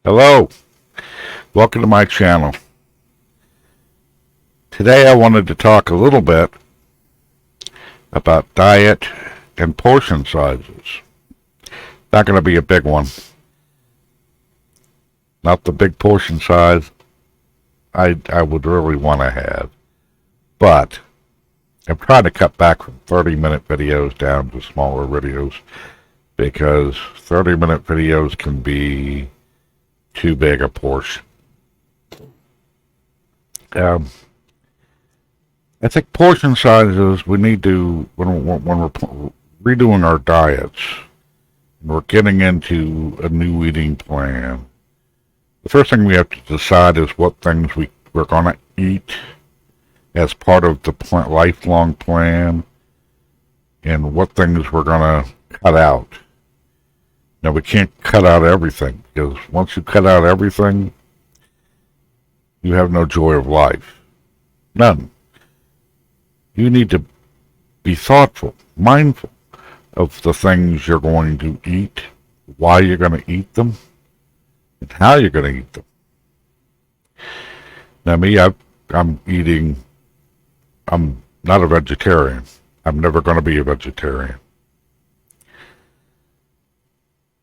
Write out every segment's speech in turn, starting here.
Hello, welcome to my channel. Today I wanted to talk a little bit about diet and portion sizes. Not going to be a big one. Not the big portion size I would really want to have. But I'm trying to cut back from 30-minute videos down to smaller videos because 30-minute videos can be too big a portion. I think portion sizes we need to, when we're redoing our diets, we're getting into a new eating plan. The first thing we have to decide is what things we're going to eat as part of the lifelong plan and what things we're going to cut out. Now, we can't cut out everything because once you cut out everything, you have no joy of life. None. You need to be thoughtful, mindful of the things you're going to eat, why you're going to eat them, and how you're going to eat them. Now, I'm not a vegetarian. I'm never going to be a vegetarian.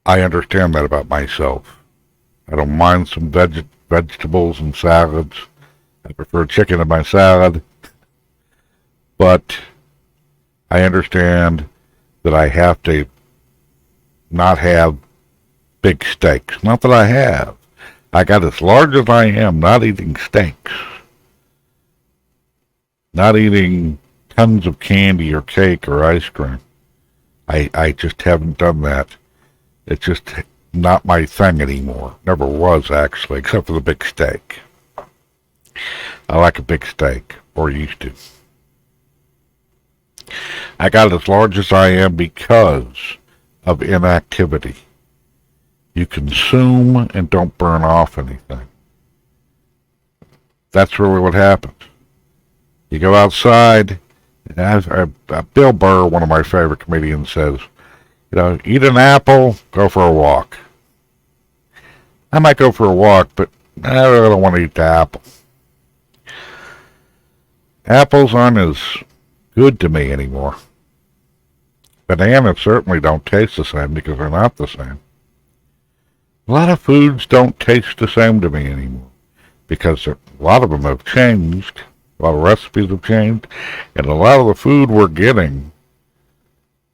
I understand that about myself. I don't mind some vegetables and salads. I prefer chicken in my salad. But I understand that I have to not have big steaks. Not that I have. I got as large as I am not eating steaks. Not eating tons of candy or cake or ice cream. I just haven't done that. It's just not my thing anymore. Never was, actually, except for the big steak. I like a big steak, or used to. I got as large as I am because of inactivity. You consume and don't burn off anything. That's really what happens. You go outside, and Bill Burr, one of my favorite comedians, says, eat an apple, go for a walk. I might go for a walk, but I really don't want to eat the apple. Apples aren't as good to me anymore. Bananas certainly don't taste the same because they're not the same. A lot of foods don't taste the same to me anymore because a lot of them have changed. A lot of recipes have changed, and a lot of the food we're getting,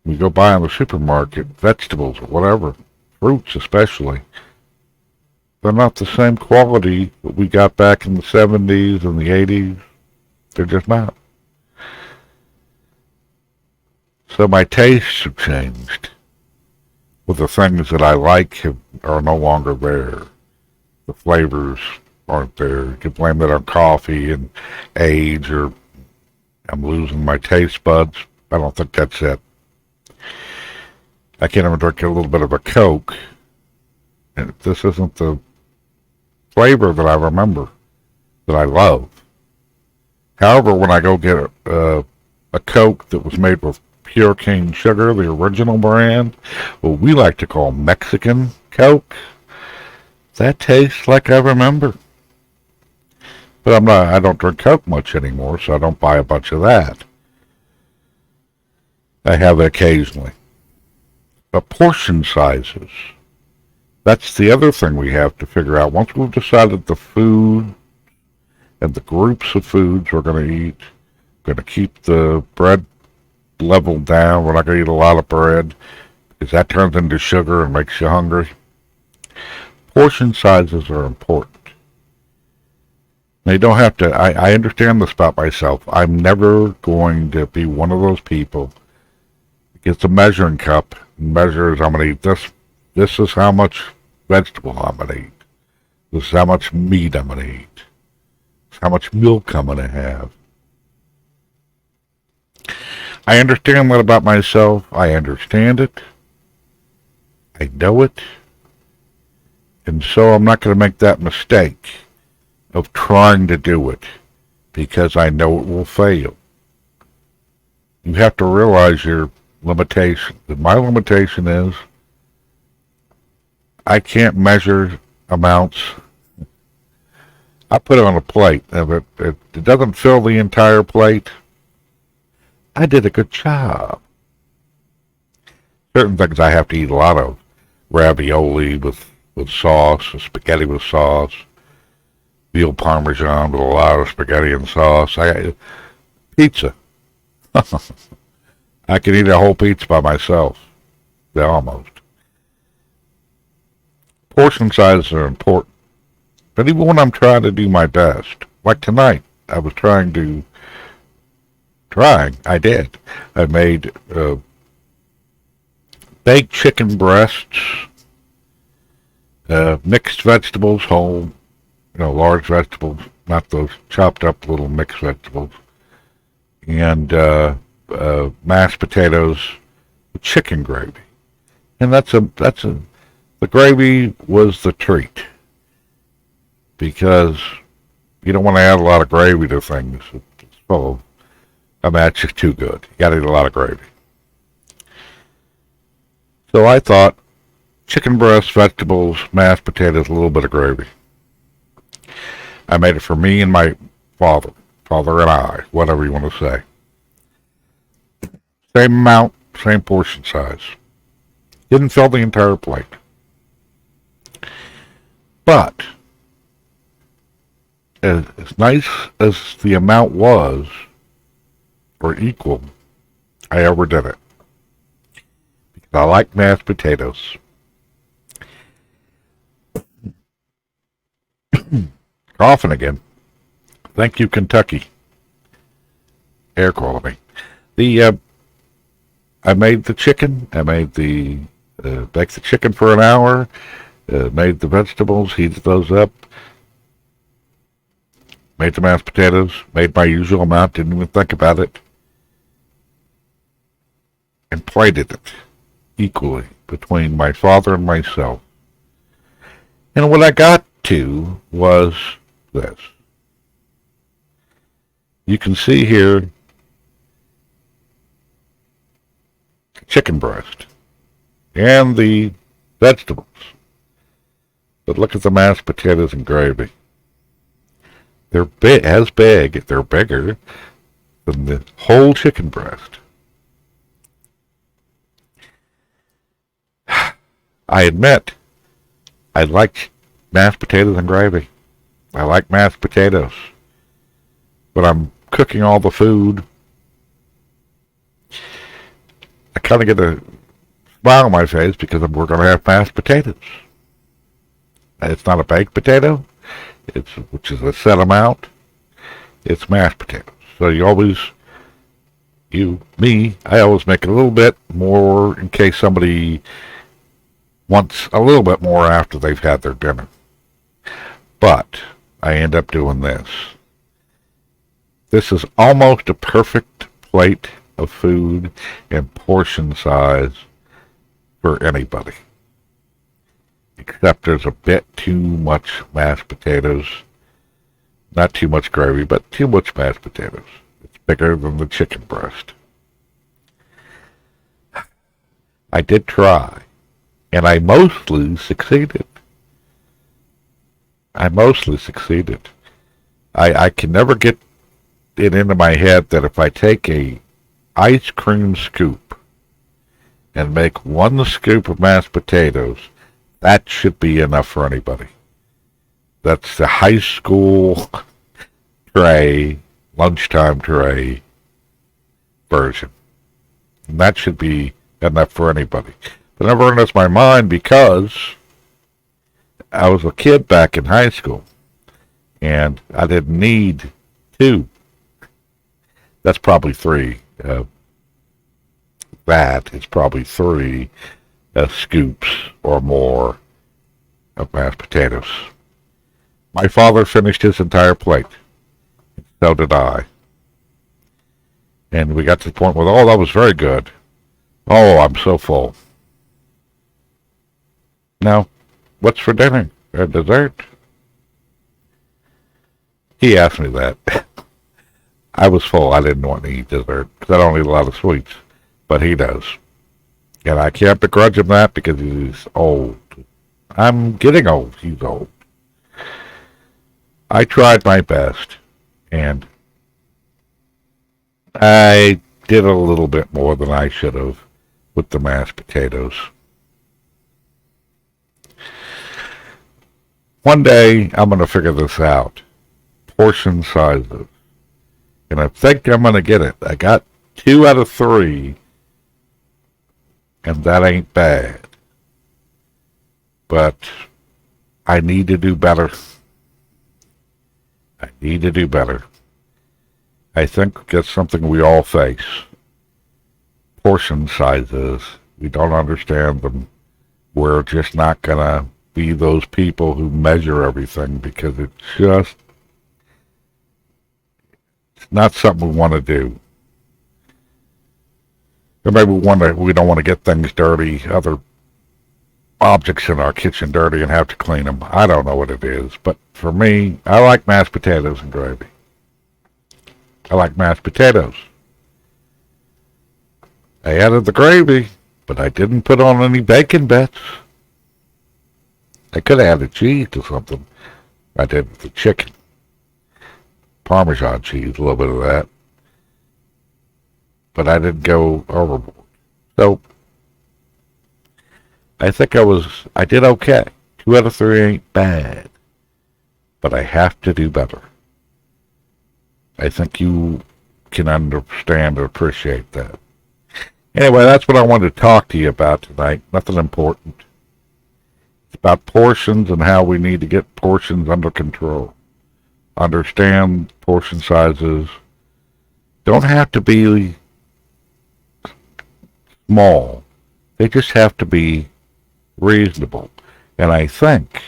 we go buy in the supermarket, vegetables or whatever, fruits especially, they're not the same quality that we got back in the 70s and the 80s. They're just not. So my tastes have changed. With the things that I like are no longer there. The flavors aren't there. You can blame that on coffee and age, or I'm losing my taste buds. I don't think that's it. I can't even drink a little bit of a Coke, and this isn't the flavor that I remember, that I love. However, when I go get a Coke that was made with pure cane sugar, the original brand, what we like to call Mexican Coke, that tastes like I remember. But I don't drink Coke much anymore, so I don't buy a bunch of that. I have it occasionally. But portion sizes, that's the other thing we have to figure out. Once we've decided the food and the groups of foods we're going to eat, we're going to keep the bread level down. We're not going to eat a lot of bread because that turns into sugar and makes you hungry. Portion sizes are important. Now, you don't have to, I understand this about myself. I'm never going to be one of those people that gets a measuring cup and measures, I'm going to eat this. This is how much vegetable I'm going to eat. This is how much meat I'm going to eat. This is how much milk I'm going to have. I understand that about myself. I understand it. I know it. And so I'm not going to make that mistake of trying to do it because I know it will fail. You have to realize your limitation. My limitation is I can't measure amounts. I put it on a plate. If it doesn't fill the entire plate, I did a good job. Certain things I have to eat a lot of. Ravioli with sauce, spaghetti with sauce, veal parmesan with a lot of spaghetti and sauce. Pizza. I can eat a whole pizza by myself. Yeah, almost. Portion sizes are important. But even when I'm trying to do my best, like tonight, I was I did. I made baked chicken breasts, mixed vegetables, whole, large vegetables, not those chopped up little mixed vegetables, and mashed potatoes with chicken gravy. And the gravy was the treat, because you don't want to add a lot of gravy to things. It's full of, that's just too good. You got to eat a lot of gravy. So I thought, chicken breast, vegetables, mashed potatoes, a little bit of gravy. I made it for me and my father and I, whatever you want to say. Same amount, same portion size. Didn't fill the entire plate. But, as nice as the amount was, or equal, I overdid it. Because I like mashed potatoes. Coughing again. Thank you, Kentucky. Air quality. I made the chicken. I made baked the chicken for an hour. Made the vegetables, heated those up. Made the mashed potatoes. Made my usual amount. Didn't even think about it. And plated it equally between my father and myself. And what I got to was this. You can see here chicken breast and the vegetables. But look at the mashed potatoes and gravy. They're they're bigger than the whole chicken breast. I admit, I like mashed potatoes and gravy. I like mashed potatoes. But I'm cooking all the food. I kind of get a smile on my face because we're going to have mashed potatoes. It's not a baked potato, which is a set amount. It's mashed potatoes. So I always make a little bit more in case somebody wants a little bit more after they've had their dinner. But I end up doing this. This is almost a perfect plate of food and portion size for anybody. Except there's a bit too much mashed potatoes. Not too much gravy, but too much mashed potatoes. It's bigger than the chicken breast. I did try, and I mostly succeeded. I can never get it into my head that if I take a ice cream scoop and make one scoop of mashed potatoes, that should be enough for anybody. That's the high school tray, lunchtime tray version. And that should be enough for anybody. But it never enters my mind because I was a kid back in high school and I didn't need two. That's probably three. That is probably three scoops or more of mashed potatoes. My father finished his entire plate. So did I. And we got to the point where, that was very good. Oh, I'm so full. Now, what's for dinner? Or dessert? He asked me that. I was full. I didn't want to eat dessert because I don't eat a lot of sweets. But he does. And I can't begrudge him that because he's old. I'm getting old. He's old. I tried my best, and I did a little bit more than I should have with the mashed potatoes. One day, I'm going to figure this out. Portion sizes. And I think I'm going to get it. I got 2 out of 3, and that ain't bad. But I need to do better. I need to do better. I think that's something we all face. Portion sizes. We don't understand them. We're just not going to be those people who measure everything because it's not something we want to do. Or maybe we don't want to get things dirty, other objects in our kitchen dirty and have to clean them. I don't know what it is, but for me, I like mashed potatoes and gravy. I like mashed potatoes. I added the gravy, but I didn't put on any bacon bits. I could have added cheese to something. I did the chicken. Parmesan cheese, a little bit of that. But I didn't go overboard. So, I think I did okay. 2 out of 3 ain't bad. But I have to do better. I think you can understand and appreciate that. Anyway, that's what I wanted to talk to you about tonight. Nothing important. It's about portions and how we need to get portions under control. Understand portion sizes. Don't have to be small. They just have to be reasonable. And I think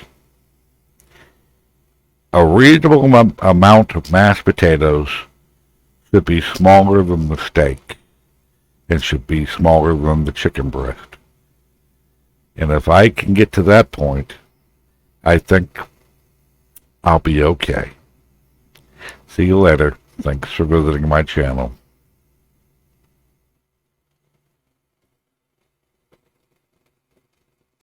a reasonable amount of mashed potatoes should be smaller than the steak and should be smaller than the chicken breast. And if I can get to that point, I think I'll be okay. See you later. Thanks for visiting my channel.